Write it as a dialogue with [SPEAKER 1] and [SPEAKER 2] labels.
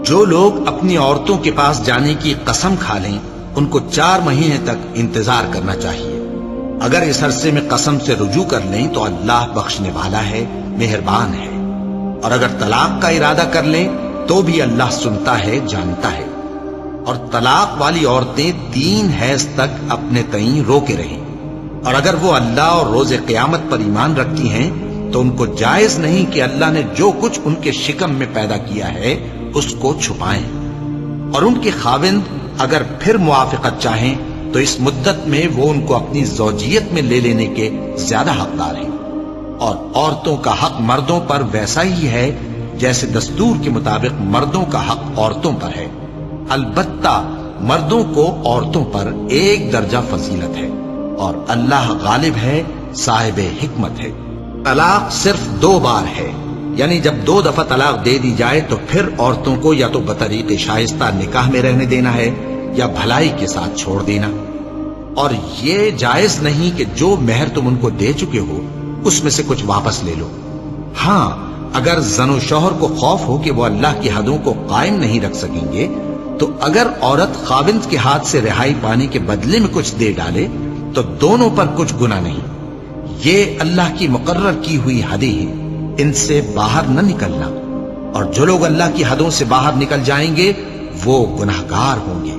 [SPEAKER 1] جو لوگ اپنی عورتوں کے پاس جانے کی قسم کھا لیں ان کو 4 مہینے تک انتظار کرنا چاہیے۔ اگر اس عرصے میں قسم سے رجوع کر لیں تو اللہ بخشنے والا ہے، مہربان ہے، اور اگر طلاق کا ارادہ کر لیں تو بھی اللہ سنتا ہے، جانتا ہے۔ اور طلاق والی عورتیں 3 حیض تک اپنے تئیں روکے رہیں، اور اگر وہ اللہ اور روز قیامت پر ایمان رکھتی ہیں تو ان کو جائز نہیں کہ اللہ نے جو کچھ ان کے شکم میں پیدا کیا ہے اس کو چھپائیں، اور ان کے خاوند اگر پھر موافقت چاہیں تو اس مدت میں وہ ان کو اپنی زوجیت میں لے لینے کے زیادہ حقدار ہیں۔ اور عورتوں کا حق مردوں پر ویسا ہی ہے جیسے دستور کے مطابق مردوں کا حق عورتوں پر ہے، البتہ مردوں کو عورتوں پر 1 درجہ فضیلت ہے، اور اللہ غالب ہے، صاحب حکمت ہے۔ طلاق صرف 2 بار ہے، یعنی جب 2 دفعہ طلاق دے دی جائے تو پھر عورتوں کو یا تو بطریق شائستہ نکاح میں رہنے دینا ہے یا بھلائی کے ساتھ چھوڑ دینا، اور یہ جائز نہیں کہ جو مہر تم ان کو دے چکے ہو اس میں سے کچھ واپس لے لو۔ ہاں، اگر زن و شوہر کو خوف ہو کہ وہ اللہ کی حدوں کو قائم نہیں رکھ سکیں گے تو اگر عورت خاوند کے ہاتھ سے رہائی پانے کے بدلے میں کچھ دے ڈالے تو دونوں پر کچھ گناہ نہیں۔ یہ اللہ کی مقرر کی ہوئی حدیں ہیں، ان سے باہر نہ نکلنا، اور جو لوگ اللہ کی حدوں سے باہر نکل جائیں گے وہ گناہگار ہوں گے۔